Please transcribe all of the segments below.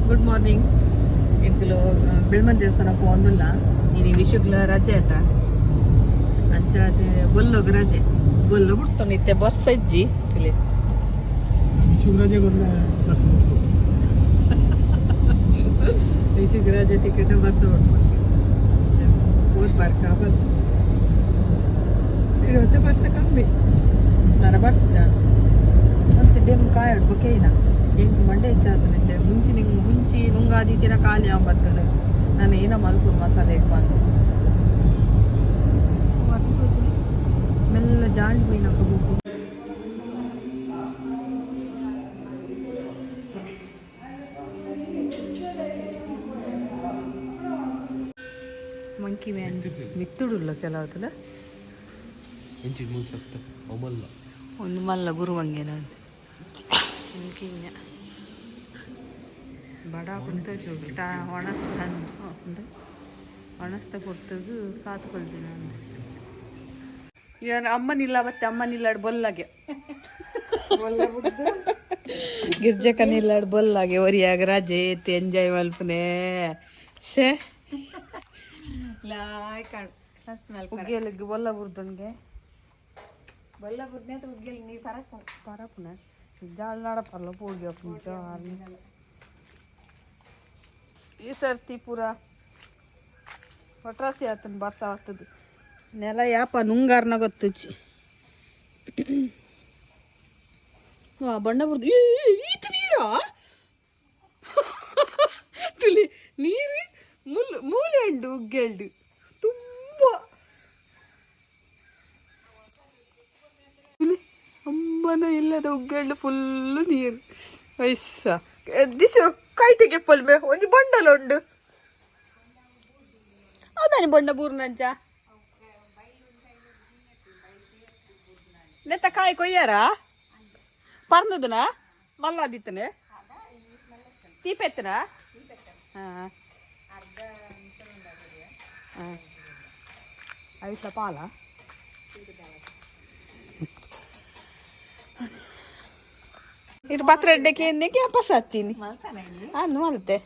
good morning ಎಂಕುಲು ಬೆಳ್ಮನ್ ದೇವಸ್ಥಾನಕ್ಕೆ ಹೋಗಂದಿಲ್ಲ ಇನ್ನು ವಿಷುಗ್ಲ ರಜೆ ಆಯ್ತ ಅಂಚಾದ ಗೊಲ್ಲೋಗ ರಜೆ ಗೊಲ್ಲ ಬಿಡ್ತು ನಿತ್ಯ ಬರ್ಸ ಇಜ್ಜಿ ಇಲ್ಲಿ ವಿಷುಗ್ ರಜೆ ಟಿಕೆಟ್ ಬರ್ಸ ಹೊಡ್ಕೊಂಡು ಓದ್ ಬರ್ಕ ಬಂದು ಇರುತ್ತೆ ಬರ್ಸ ಕಮ್ಮಿ ನರ ಬರ್ತ ಮತ್ತೆ ಡೆಮ್ ಕಾಯಿ ಆಡ್ಬೇಕೇನ ಹೆಂಗೆ ಮಂಡೆ ಹೆಚ್ಚಾತನಂತೆ ಮುಂಚಿ ನುಂಗಾದಿತ್ತಿನ ಖಾಲಿ ಆಗ್ಬರ್ತದೆ ನಾನು ಏನೋ ಮಲ್ಪುಡು ಮಸಾಲೆ ಬಂದು ಮೆಲ್ಲ ಜಾಂಡ್ ಮೀನು ಹಾಕೋಬೇಕು ಮಂಕಿ ಮ್ಯಾನ್ ಮಿತ್ತುಡುಲ್ಲ ಕೆಲವತ್ತಲ್ಲ ಒಂದು ಮಲ್ಲ ಗುರುವಂಗೇನ ಬಡ ಕುಂತ ಒಣಸ್ತ ಕೊಡ್ತದು ಕಾತ್ಕೊಳ್ತೀನಿ ನಾನು ಅಮ್ಮನಿಲ್ಲ ಮತ್ತೆ ಅಮ್ಮನಿಲ್ಲಾಡ್ ಬೊಲ್ಲಾಗೆ ಗಿರ್ಜಕನಿಲ್ಲಾಡ್ ಬೊಲ್ಲಾಗೆ ಒರಿಯಾಗ ರಜೆ ಎತ್ತಿ ಎಂಜಾಯ್ ಮಲ್ಪನೆ ಶೇ ಉಗ್ಗಿಯಲ್ಲಿಗೆ ಬೊಲ್ಲ ಬುರ್ದನ್ಗೆ ಬೊಲ್ಲ ಬುರ್ದನೆ ಅಂತ ಉಗ್ಗಿಯಲ್ಲಿ ನೀವು ಪರಪುನ ಜಾಲ್ ನಾಡಪ್ಪಲ್ಲ ಪೋಗಿ ಜಾಲ್ ಈ ಸರ್ತಿ ಪೂರ ಹೊಟ್ರಾಸಿ ಆತನ ಬರ್ತಾ ಆಗ್ತದೆ ನೆಲ ಯಾಪ ನುಂಗಾರ್ನ ಗೊತ್ತುಚ್ಚಿ ಬಣ್ಣ ಬರ್ದು ಈತ ನೀರಾ ತುಲಿ ನೀರು ಮೂಲೆ ಉಂಡು ಉಗ್ಗೆಲ್ಡು ತುಂಬ ಅಮ್ಮನ ಇಲ್ಲದ ಉಗ್ಗೆಲ್ಡು ಫುಲ್ಲು ನೀರು ವಯಸ್ಸ ದಿಶು ಕೈಟಿಗೆ ಪಲ್ಮೆ ಒಂದು ಬಂಡಲ ಉಂಡು ಹೌದಾನಿ ಬಣ್ಣ ಬೂರ್ನಂಚ ನೆತ್ತ ಕಾಯಿ ಕೊಯ್ಯಾರ ಪರ್ನದನ ಮಲ್ಲಾದಿತ್ತನೆ ತೀಪೆತ್ತನ ಹಾಂ ಐಸ ಪಾಲ ಇರು ಪತ್ರಡ್ಡಕ್ಕೆ ಎಂದಕ್ಕೆ ವಾಪಸ್ ಹತ್ತೀನಿ ಅಂದು ಮಲ್ತೆ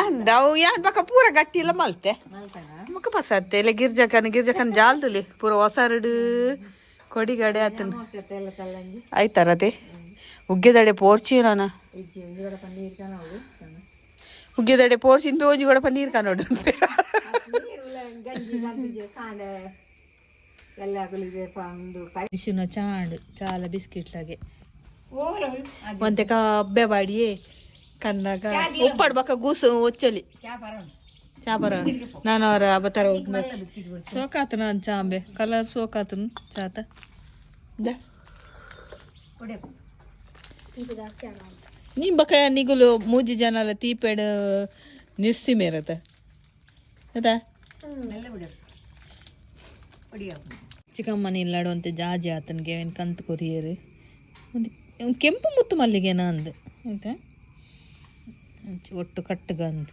ಅಂದ ಅವು ಯಾನ್ ಪಕ್ಕ ಪೂರ ಗಟ್ಟಿ ಇಲ್ಲ ಮಲ್ತೆ ಮುಖ ಪಸತ್ತೆ ಇಲ್ಲ ಗಿರ್ಜಕನ್ ಜಾಲ್ದುಲಿ ಪೂರ ಹೊಸರಡು ಕೊಡಿಗಡೆ ಆತನ ಆಯ್ತಾರತೆ ಉಗ್ಗೆದಡೆ ಪೋರ್ಚಿನ ಉಗ್ಗೆದಡೆ ಪೋರ್ಚಿನ ಪೇ ಒಂಜಿ ಕೂಡ ಪನ್ನೀರ್ ಕಾನೋಡು ಚಾಂಡ್ ಚಾಲ ಬಿಸ್ಕಿಟ್ಲಾಗೆ ಮತ್ತೆ ಕಬ್ಬೆ ಬಾಡಿಯೇ ಕನ್ನಗ ಉಪ್ಪಾಡ್ಬಕ್ಕ ಗೂಸು ಒಚ್ಚಲಿ ಚಾಪರ ನಾನು ಅವರ ಬತ್ತಾರ ಸೋಕಾತ ನಾನು ಚಾಂಬೆ ಕಲರ್ ಸೋಕಾತನು ಚಾತ ನೀ ಬಕ ನಿಗುಲು ಮೂಜಿ ಜನ ತೀಪೆಡ್ ನಿಸ್ಸಿ ಮೇರತ ಆಯ್ತಾ ಚಿಕ್ಕಮ್ಮನ ಇಲ್ಲಾಡುವಂತೆ ಜಾಜಿ ಆತನಿಗೆ ಏನು ಕಂತು ಕೊರಿಯರು ಒಂದು ಕೆಂಪು ಮುತ್ತು ಮಲ್ಲಿಗೆನ ಅಂದು ಆಯ್ತಾ ಒಟ್ಟು ಕಟ್ಟಗ ಅಂದು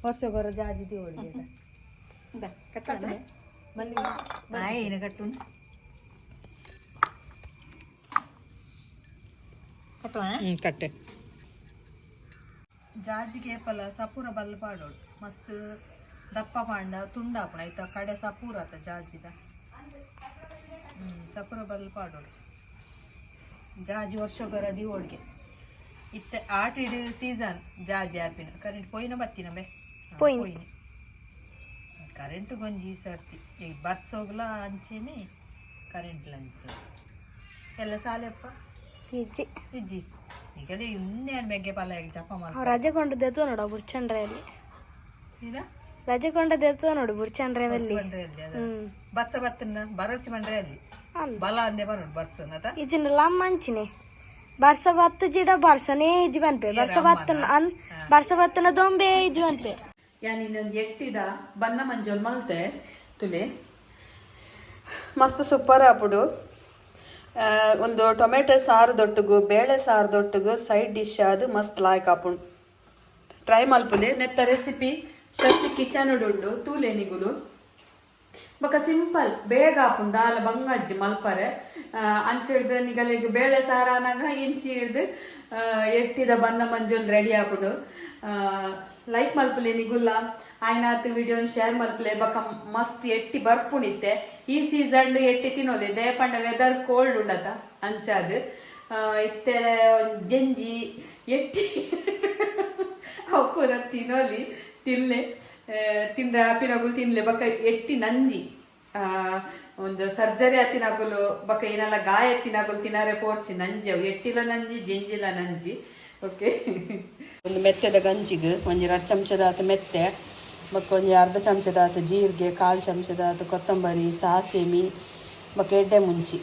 ವರ್ಷಗೊರ ಜಾಜಿದಿ ಹೊಡಿಗೆ ಕಟ್ಟು ಕಟ್ಟೆ ಜಾಜಿಗೆ ಪಲ ಸಪೂರ ಬಲ್ಲ ಪಾಡೋಡು ಮಸ್ತ್ ದಪ್ಪ ಪಾಂಡ ತುಂಡಾಪಣ ಆಯ್ತಾ ಕಡೆ ಸಪೂರ ಆತ ಜಾಜಿದ ಸಪೂರ ಬಲ್ಲ ಪಾಡೋಡು ಜಾಜಿ ವರ್ಷಗೊರ ದಿವೋಡ್ಗೆ ಇತ್ತ ಆಟಿಡ್ ಸೀಸನ್ ಜಾಜಿ ಆಪಿನ ಕರೆಂಟ್ ಪೋಯಿನ ಬತ್ತಿನ ಬೇ ಪೋಯಿನಿ ಕರೆಂಟ್ ಗೊಂಜಿ ಸರ್ತಿ ಈಗ ಬಸ್ ಹೋಗ್ಲ ಅಂಚೆನೆ ಕರೆಂಟ್ ಲಂಚ ಎಲ್ಲ ಸಾಲೆಪ್ಪ ಇಜ್ಜಿ ಇಜ್ಜಿ ಈಗಲೇ ಇನ್ನೇನು ಬೆಗ್ಗೆ ಪಲ್ಲ ಈಗ ಜಪ ಮಾಡಿ ರಜೆ ಕೊಂಡದ್ದು ನೋಡು ಬುರ್ಚಂಡ್ರೆಯಲ್ಲಿ ಈಗ ರಜೆ ಕೊಂಡದ್ದು ನೋಡು ಬುರ್ಚಂಡ್ರೆಯಲ್ಲಿ ಬಸ್ ಬತ್ತನ ಬರೋಚಿ ಮಂಡ್ರೆ ಅಲ್ಲಿ ಬಲ ಅಂದೆ ಬರೋಡು ಬಸ್ ನತ ಇಜಿನಲ್ಲ ಮಂಚಿನೆ ಬರ್ಸ ಬತ್ತು ಜಿಡ ಬರ್ಸನೇ ಇಜ್ಜಿ ಬನ್ಪೆ ಬರ್ಸ ಬತ್ತನ ದೊಂಬೆ ಇಜ್ಜಿ ಬನ್ಪೆ ಯಾನ್ ಇನ್ನೊಂದು ಎಟ್ಟಿದ ಬನ್ನ ಮಂಜೋಲ್ ಮಲ್ತೆ ತುಲೆ ಮಸ್ತ್ ಸೂಪರ್ ಆಪುಡು ಒಂದು ಟೊಮೆಟೊ ಸಾರು ದೊಟ್ಟುಗು ಬೇಳೆ ಸಾರು ದೊಟ್ಟುಗು ಸೈಡ್ ಡಿಶ್ ಅದು ಮಸ್ತ್ ಲಾಯ್ಕ್ ಆಪುಂಡು ಟ್ರೈ ಮಲ್ಪುಲೆ ನೆತ್ತ ರೆಸಿಪಿ ಶಕ್ತಿ ಕಿಚನ್ ಉಂಡು ತೂಲೆ ನಿಗುಲು ಬೊಕ ಸಿಂಪಲ್ ಬೇಗ ಆಪುಂಡು ದಾಲ ಬಂಗಜ್ಜಿ ಮಲ್ಪರೆ ಅಂಚ ಹಿಡ್ದು ನಿಗಲಿಗೆ ಬೇಳೆ ಸಾರಾನಾಗ ಇಂಚಿ ಹಿಡ್ದು ಎಟ್ಟಿದ ಬನ್ನ ಮಂಜುಲ್ ರೆಡಿ ಆಪುಡು ಲೈಕ್ ಮಲ್ಪಲೆ ನಿಗುಲ್ಲ ಆಯ್ನಾತ್ ವಿಡಿಯೋನ್ ಶೇರ್ ಮಲ್ಪಲೆ ಬೊಕ ಮಸ್ತ್ ಎಟ್ಟಿ ಬರ್ಪುಣಿತ್ತೆ ಈ ಸೀಸನ್ ಎಟ್ಟಿ ತಿನ್ನೋಲಿ ದೇಪಂಡ ವೆದರ್ ಕೋಲ್ಡ್ ಉಂಡತ ಅಂಚಾದ್ ಇತ್ತೆ ಗೆಂಜಿ ಎಟ್ಟಿ ಅಕ್ಕೂರ ತಿನ್ನೋಲಿ ತಿನ್ಲೆ ತಿಂದ್ರೆ ಹ್ಯಾಪಿನಾಗುಲು ತಿನ್ಲೆ ಬೊಕ ಎಟ್ಟಿ ನಂಜಿ ಒಂದು ಸರ್ಜರಿ ಹತ್ತಿನಾಗುಲು ಬೊಕ ಏನೆಲ್ಲ ಗಾಯ ಎತ್ತಿನಾಗುಲು ತಿನ್ನಾರೆ ಪೋರ್ಚಿ ನಂಜಿ ಅವು ಎಟ್ಟಿಲ ನಂಜಿ ಜೆಂಜಿಲ ನಂಜಿ ಓಕೆ ಒಂದು ಮೆತ್ತೆದ ಗಂಜಿಗೆ ಒಂಜಿ 2 ಚಮಚದಾತ ಮೆತ್ತೆ ಬೊಕ ಒಂಜಿ ಅರ್ಧ ಚಮಚದಾತ ಜೀರಿಗೆ 1/4 ಚಮಚದಾತ ಕೊತ್ತಂಬರಿ ಸಾಸೆಮಿ ಬೊಕ ಎಡ್ಡೆ ಮುಂಚಿ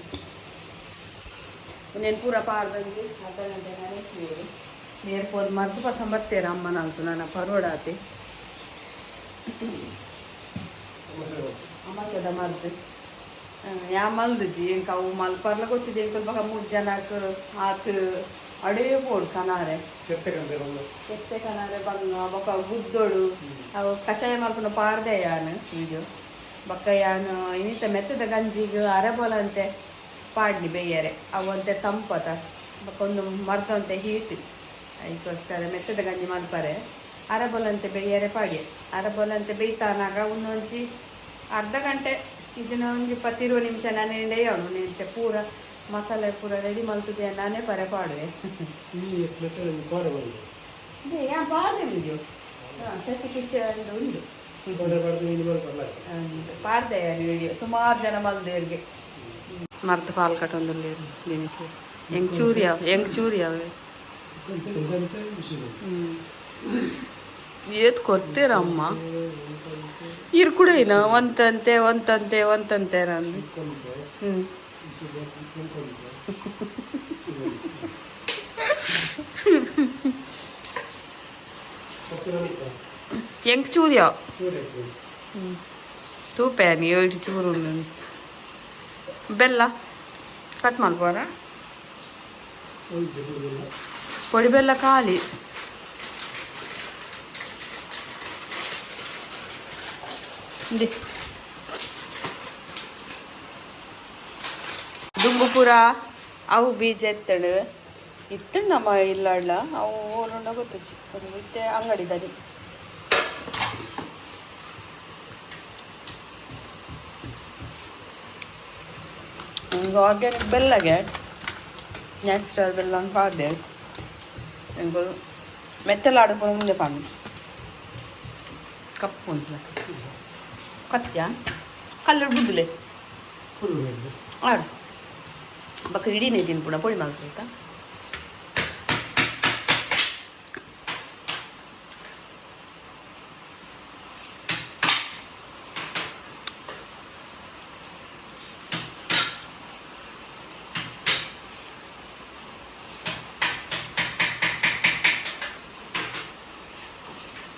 నేను ಪೂರ ಪಾರ್ದಂಗಿ ಅರ್ಧ ಗಂಟೆ ನೆನೆಸ್ತೀವಿ ನೇರ್ಪೋದು ಮರ್ದು ಪಸಂ ಬರ್ತೇರ ಅಮ್ಮನಂತು ನನ್ನ ಪರೋಡಾತಿ ಅಮಾಸದ ಮರ್ದು ಯಾ ಮಲ್ದಜಿ ಎಂಕ ಅವು ಮಲ್ಪರ್ಲ ಗೊತ್ತಿದೆ ಎಂಕ ಬಹ 3 ಜನಕ್ಕೆ ಆತು ಅಡೇ ಬೋಡು ಕನಾರೆ ಕೆತ್ತೆ ಕನಾರೆ ಬಂಗ ಬೊಕ ಗುದ್ದೋಡು ಅವು ಕಷಾಯ ಮಲ್ಪನ ಪಾರ್ದೆ ಯಾನು ವಿಡಿಯೋ ಬೊಕ ಯಾನು ಇನ್ನಿತ ಮೆತ್ತದ ಗಂಜಿಗೆ ಅರೆಬೋಲಂತೆ ಪಾಡ್ನಿ ಬೇಯರೆ ಅವಂತೆ ತಂಪತ ಬೊಕ ಒಂದು ಮರ್ದಂತೆ ಹೀಟ್ ಅದಕ್ಕೋಸ್ಕರ ಮೆತ್ತದ ಗಂಜಿ ಮಲ್ಪರೆ ಅರೆಬೋಲಂತೆ ಬೇಯರೆ ಪಾಡಿ ಅರೆಬೋಲಂತೆ ಬೇಯ್ತಾನಾಗ ಒಂದೊಂಚಿ ಅರ್ಧ ಗಂಟೆ ಇದನ್ನ ಒಂದು 20-20 ನಿಮಿಷ ನಾನೇ ಅವನು ನಿಂತೆ ಪೂರ ಮಸಾಲೆ ಪೂರ ರೆಡಿ ಮಲ್ತದೆ ನಾನೇ ಪರೆ ಪಾಡುವೆ ಪಾಡ್ದೆ ವಿಡಿಯೋ ಶಶಿ ಕಿಚನ್ ಉಂಡು ಪಾಡ್ದೆ ವಿಡಿಯೋ ಸುಮಾರು ಜನ ಮಲ್ದೇವ್ರಿಗೆ ಮರ್ತು ಪಾಲ್ ಕಟ್ಟೊಂದಲ್ಲಿ ದಿನಸಿ ಹೆಂಗ್ ಚೂರಿ ಅವ ಏತ್ ಕೊಡ್ತೀರಮ್ಮ ಇರ್ ಕೂಡ ಏನ ಒಂತಂತೆ ನಂದು ಹೆಂಗ್ ಚೂರಿಯ ತೂಪೇನಿ 7 ಚೂರು ಬೆಲ್ಲ ಕಟ್ ಮಾಡ್ಬೋರ పొడి బెల్ల ఖాళీ ఇది ದುಂಬುಪುರ ಅವು ಬೀಜ ಎತ್ತಡು ಇತ್ತಂಡು ನಮ್ಮ ಇಲ್ಲಾಡ್ಲ ಅವು ಓಲುಂಡ ಗೊತ್ತಚ್ಚಿ ಇತ್ತೆ ಅಂಗಡಿದಲ್ಲಿ ಆರ್ಗ್ಯಾನಿಕ್ ಬೆಲ್ಲಗೆ ನ್ಯಾಚುರಲ್ ಬೆಲ್ಲ ಅಂತ ಪಾಡ್ದೆ ಮೆತ್ತಲಾಡ್ಕೊಂಡು ಮುಂದೆ ಪಾಡು ಕಪ್ಪು ಅಂತ ಕತ್ಯ ಕಲ್ಲರ್ ಬುದ್ದುಲೆ ಆಡು ಬಕ್ಕ ಇಡೀನೇ ತಿನ್ ಪುಣ ಪೊಡಿ ಮಾಡ್ತಾ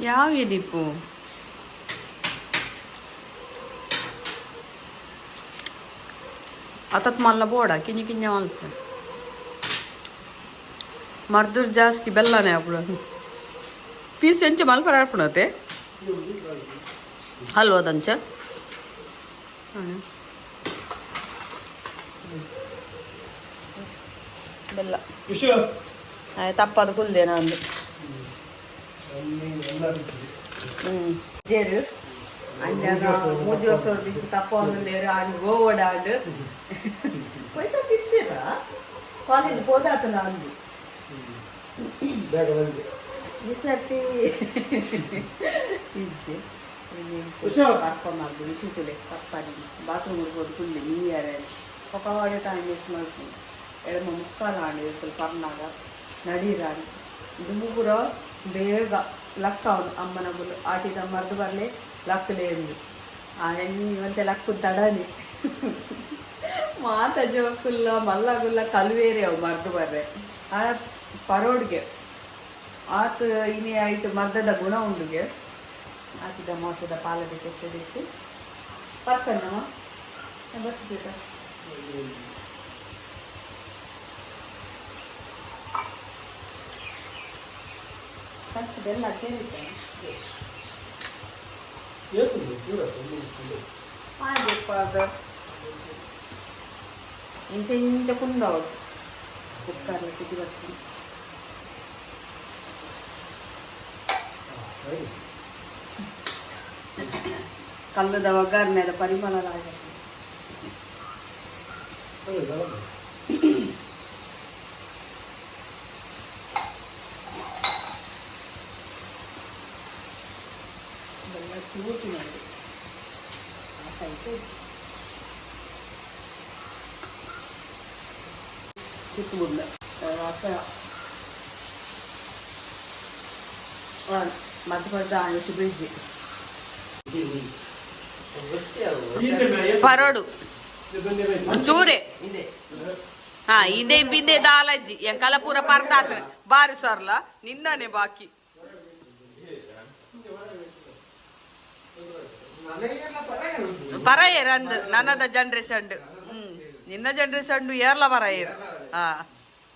ಯಾವ ಎದಿಪ್ಪು ಅತತ್ ಮಲ್ಲ ಬೋಡ ಕಿಂಜ ಮಲ್ತ ಮರ್ದೂರ್ ಜಾಸ್ತಿ ಬೆಲ್ಲನೇ ಆಪುಡು ಪೀಸ್ ಎಂಚ ಮಲ್ಪರ ಆಡ್ಪುಣತೆ ಹಲ್ವದಂಚ ಬೆಲ್ಲ ತಪ್ಪದು ಕುಲ್ದೇನ ಅಂದು ಜೇರು ಅಂಜಾಗ 3 ವರ್ಷ ತಪ್ಪೊಂದು ಆಡು ಗೋವಡಾಡು ಪೈಸ ತಿಂತೀರ ಕಾಲೇಜ್ ಹೋದಾತನ ಅಂದು ಬಿಸರ್ತಿ ಕರ್ಕೊಂಡು ಮಾಡ್ದು ವಿಶುಕುಲೆ ತಪ್ಪಾಡಿ ಬಾತ್ರೂಮ್ ಹುಡ್ಬೋದು ಕುಲ್ಲಿ ನೀರೇ ಪಕವಾಡೆ ಟೈಮ್ ವೇಸ್ಟ್ ಮಾಡ್ತೀನಿ 2:30 ಆಡಿ ಸ್ವಲ್ಪ ಅರ್ನಾಗ ನಡೀರಾಡಿ ದುಂಬುಪುರ ಬೇಗ ಲಕ್ಕ ಅವನು ಅಮ್ಮನ ಬುಲ್ಲು ಆಟಿದ ಮರ್ದು ಬರಲಿ ಲಕ್ಕಲೇ ಎಂದು ಆ ಹೆಣ್ಣು ಇವಂತೆ ಲಕ್ಕು ತಡನಿ ಮಾತ ಜೋಕುಲ್ಲ ಮಲ್ಲಗುಲ್ಲ ಕಲ್ವೇರಿ ಅವು ಮರ್ದು ಬರ್ರೆ ಆ ಪರೋಡ್ಗೆ ಆತ ಇನಿ ಆಯ್ತು ಮರ್ದದ ಗುಣ ಉಂಡುಗೆ ಆತಿದ ಮೋಸದ ಪಾಲದೆ ಕೆಟ್ಟದಿತ್ತು ಪಕ್ಕನವ ಬರ್ತಿದ್ದ ಫಸ್ಟ್ ಬೆಲ್ಲ ಕೇಳಿದ್ದೆ इंच इंच कुंदावत कुक्कारला किती बसली कल्ल दवा गारण्याला परिमला लागला ಊಟಿ ಮಾಡಿ ಆಯ್ತು ಕಿತ್ತುಬಿಡ್ಲ ಮಧ್ಯ ಮಧ್ಯ ಆಣಿಸಿ ಬಿಡ್ಜಿ పరోడు చూరే ఇదే బిందే దాలజ్జి ఎంకలపూర పరతాత బారు సర్ల నిన్ననే బాకీ ಪರಯೇರ್ ಅಂದ್ ನನ್ನದ ಜನರೇಷನ್ ನಿನ್ನ ಜನರೇಷನ್ ಏರ್ಲ ಪರಯೇರ್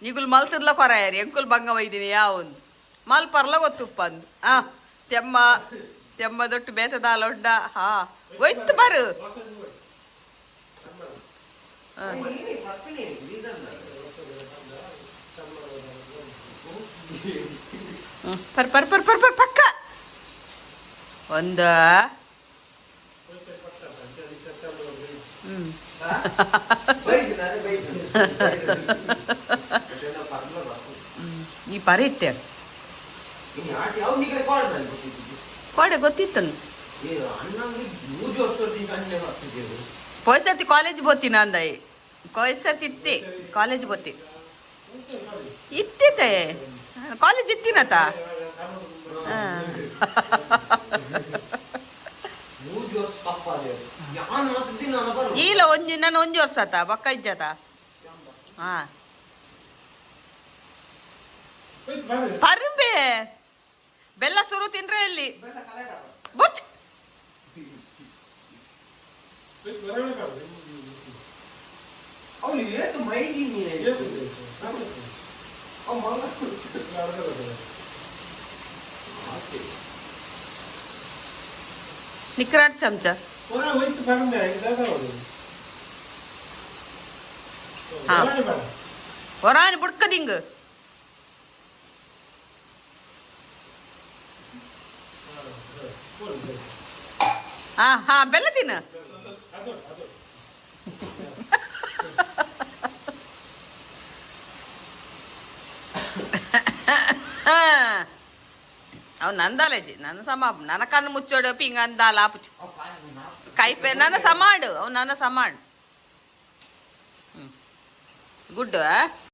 ನಿಗುಲ್ ಮಲ್ತಿರ್ಲ ಕೊರಯೇರ್ ಎಂಕುಲ್ ಭಂಗ ವೈದಿನಿ ಯಾವೊಂದು ಮಲ್ಪರ್ಲ ಗೊತ್ತುಪ್ಪಂದು ತೆಮ್ಮ ತೆಮ್ಮ ದೊಟ್ಟು ಬೇತದಾಲ ಉಂಡ ಒಯ್ತು ಬರು per per per per per ಪಕ್ಕ ಒಂದ ಈ ಪರಿ ಇತ್ತೆ ಕೋಡೆ ಗೊತ್ತಿತ್ತನು ಪೋಯ್ಸರ್ತಿ ಕಾಲೇಜ್ ಬೋತೀನಿ ಅಂದಾಯಿ ಪೋಯ್ಸರ್ತಿ ಇತ್ತೆ ಕಾಲೇಜ್ ಬೋತಿ ಇತ್ತಿತ್ತೆ ಕಾಲೇಜ್ ಇತ್ತಿನತ ಇಲ್ಲ ಒಂಜಿ ನಾನು ಒಂಜಿ ವರ್ಷ ಆತ ಬಕ್ಕ ಇಜ್ಜತ ಪರ್ಬೆ ಬೆಲ್ಲ ಸುರು ತಿನ್ರೆ ಅಲ್ಲಿ ಬೊಚ್ಚ ನಿಕ್ಕರಾಟ್ ಚಮಚ ಹೊರಾನಿ ಬುಡ್ಕದಿಂಗ ಬೆಲ್ಲ ತಿನ್ನ ಅವ್ ನಂದಾಲಜಿ ನನ್ನ ಸಮ ನನ್ನ ಕಣ್ಣು ಮುಚ್ಚೋಡು ಪಿಂಗ ಅಂದಾಲ ಕೈಪೆ ನನ್ನ ಸಮಾಡು ಅವ್ ನನ್ನ ಸಮಾಡು ಗುಡ್